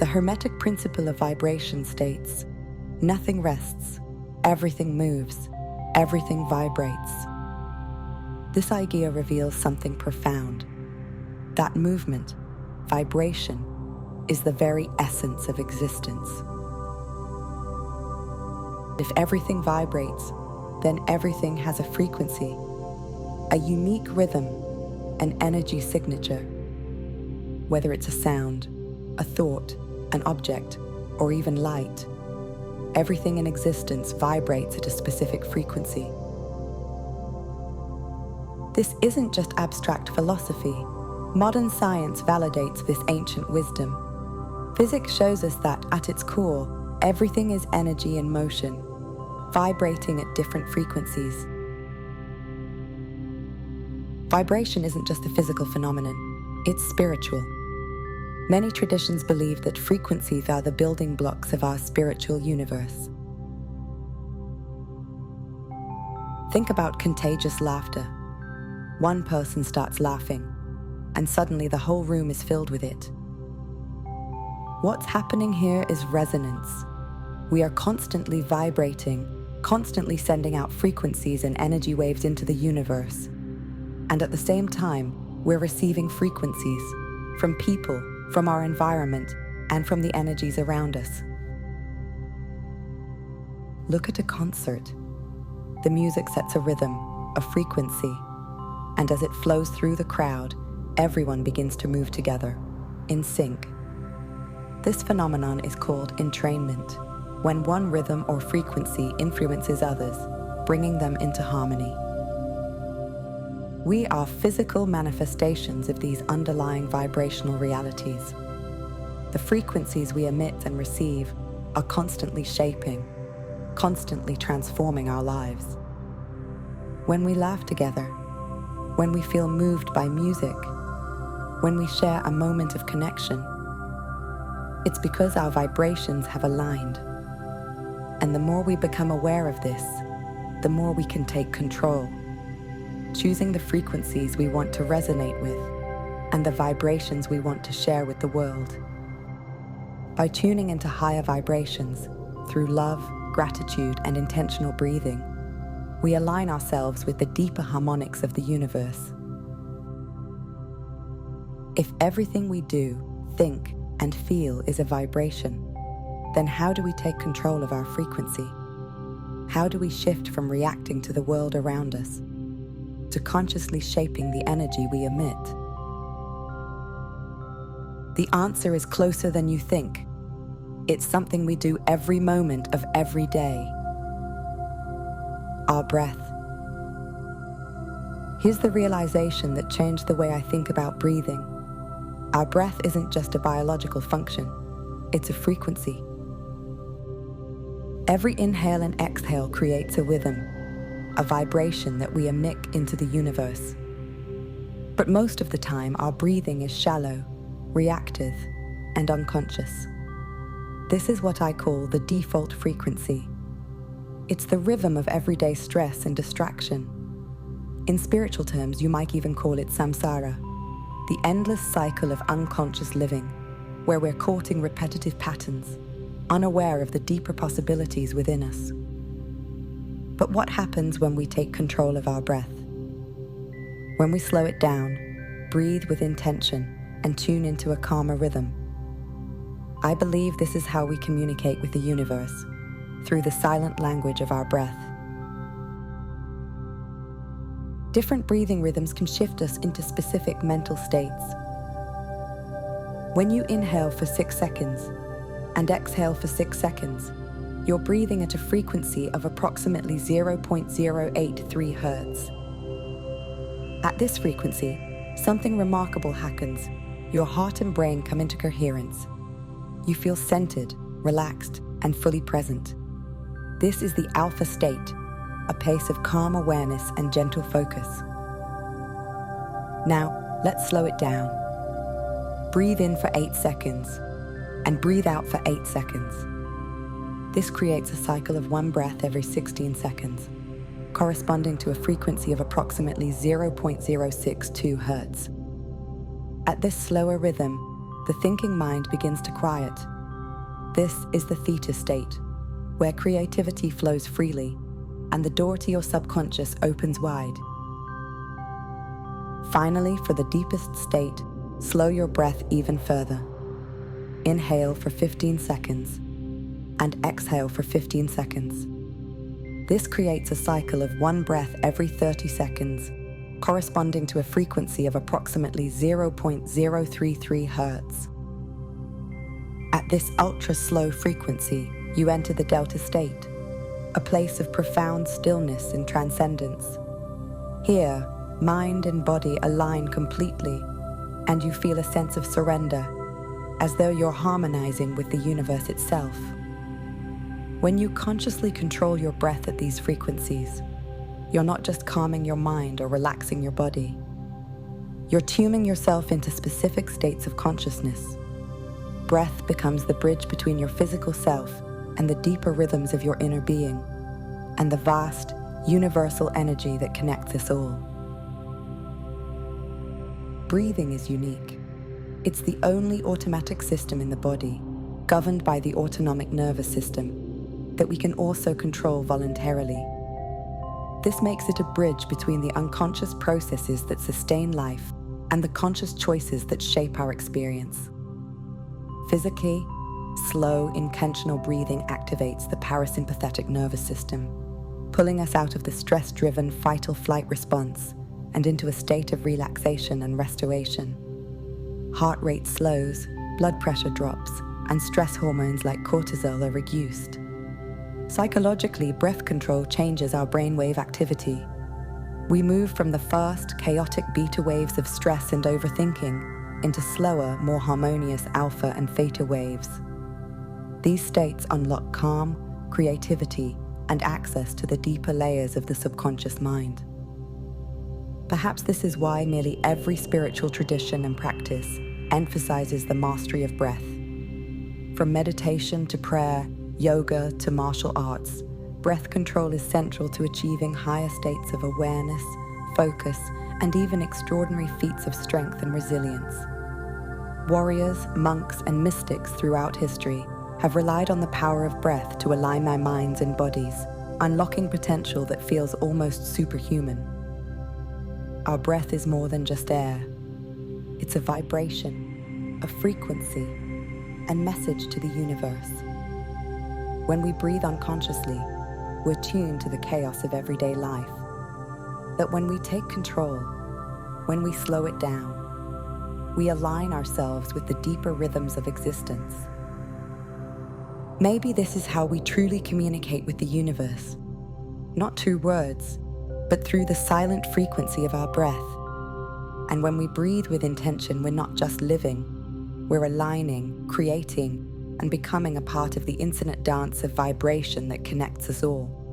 The Hermetic Principle of Vibration states, "Nothing rests, everything moves, everything vibrates." This idea reveals something profound. That movement, vibration, is the very essence of existence. If everything vibrates, then everything has a frequency, a unique rhythm, an energy signature. Whether it's a sound, a thought, an object, or even light, everything in existence vibrates at a specific frequency. This isn't just abstract philosophy. Modern science validates this ancient wisdom. Physics shows us that, at its core, everything is energy in motion, vibrating at different frequencies. Vibration isn't just a physical phenomenon, it's spiritual. Many traditions believe that frequencies are the building blocks of our spiritual universe. Think about contagious laughter. One person starts laughing, and suddenly the whole room is filled with it. What's happening here is resonance. We are constantly vibrating, constantly sending out frequencies and energy waves into the universe. And at the same time, we're receiving frequencies from people, from our environment, and from the energies around us. Look at a concert. The music sets a rhythm, a frequency, and as it flows through the crowd, everyone begins to move together, in sync. This phenomenon is called entrainment, when one rhythm or frequency influences others, bringing them into harmony. We are physical manifestations of these underlying vibrational realities. The frequencies we emit and receive are constantly shaping, constantly transforming our lives. When we laugh together, when we feel moved by music, when we share a moment of connection, it's because our vibrations have aligned. And the more we become aware of this, the more we can take control, choosing the frequencies we want to resonate with and the vibrations we want to share with the world. By tuning into higher vibrations through love, gratitude, and intentional breathing, we align ourselves with the deeper harmonics of the universe. If everything we do, think, and feel is a vibration, then how do we take control of our frequency? How do we shift from reacting to the world around us to consciously shaping the energy we emit? The answer is closer than you think. It's something we do every moment of every day. Our breath. Here's the realization that changed the way I think about breathing. Our breath isn't just a biological function, it's a frequency. Every inhale and exhale creates a rhythm, a vibration that we emit into the universe. But most of the time, our breathing is shallow, reactive, and unconscious. This is what I call the default frequency. It's the rhythm of everyday stress and distraction. In spiritual terms, you might even call it samsara, the endless cycle of unconscious living, where we're caught in repetitive patterns, unaware of the deeper possibilities within us. But what happens when we take control of our breath? When we slow it down, breathe with intention, and tune into a calmer rhythm? I believe this is how we communicate with the universe, through the silent language of our breath. Different breathing rhythms can shift us into specific mental states. When you inhale for 6 seconds and exhale for 6 seconds, you're breathing at a frequency of approximately 0.083 Hertz. At this frequency, something remarkable happens. Your heart and brain come into coherence. You feel centered, relaxed, and fully present. This is the alpha state, a pace of calm awareness and gentle focus. Now, let's slow it down. Breathe in for 8 seconds and breathe out for 8 seconds. This creates a cycle of one breath every 16 seconds, corresponding to a frequency of approximately 0.062 Hertz. At this slower rhythm, the thinking mind begins to quiet. This is the Theta State, where creativity flows freely and the door to your subconscious opens wide. Finally, for the deepest state, slow your breath even further. Inhale for 15 seconds and exhale for 15 seconds. This creates a cycle of one breath every 30 seconds, corresponding to a frequency of approximately 0.033 Hertz. At this ultra-slow frequency, you enter the Delta State, a place of profound stillness and transcendence. Here, mind and body align completely, and you feel a sense of surrender, as though you're harmonizing with the universe itself. When you consciously control your breath at these frequencies, you're not just calming your mind or relaxing your body. You're tuning yourself into specific states of consciousness. Breath becomes the bridge between your physical self and the deeper rhythms of your inner being, and the vast, universal energy that connects us all. Breathing is unique. It's the only automatic system in the body, governed by the autonomic nervous system, that we can also control voluntarily. This makes it a bridge between the unconscious processes that sustain life and the conscious choices that shape our experience. Physically, slow, intentional breathing activates the parasympathetic nervous system, pulling us out of the stress-driven fight-or-flight response and into a state of relaxation and restoration. Heart rate slows, blood pressure drops, and stress hormones like cortisol are reduced. Psychologically, breath control changes our brainwave activity. We move from the fast, chaotic beta waves of stress and overthinking into slower, more harmonious alpha and theta waves. These states unlock calm, creativity, and access to the deeper layers of the subconscious mind. Perhaps this is why nearly every spiritual tradition and practice emphasizes the mastery of breath. From meditation to prayer, yoga to martial arts, breath control is central to achieving higher states of awareness, focus, and even extraordinary feats of strength and resilience. Warriors, monks, and mystics throughout history have relied on the power of breath to align their minds and bodies, unlocking potential that feels almost superhuman. Our breath is more than just air. It's a vibration, a frequency, and message to the universe. When we breathe unconsciously, we're tuned to the chaos of everyday life. That when we take control, when we slow it down, we align ourselves with the deeper rhythms of existence. Maybe this is how we truly communicate with the universe, not through words, but through the silent frequency of our breath. And when we breathe with intention, we're not just living, we're aligning, creating, and becoming a part of the infinite dance of vibration that connects us all.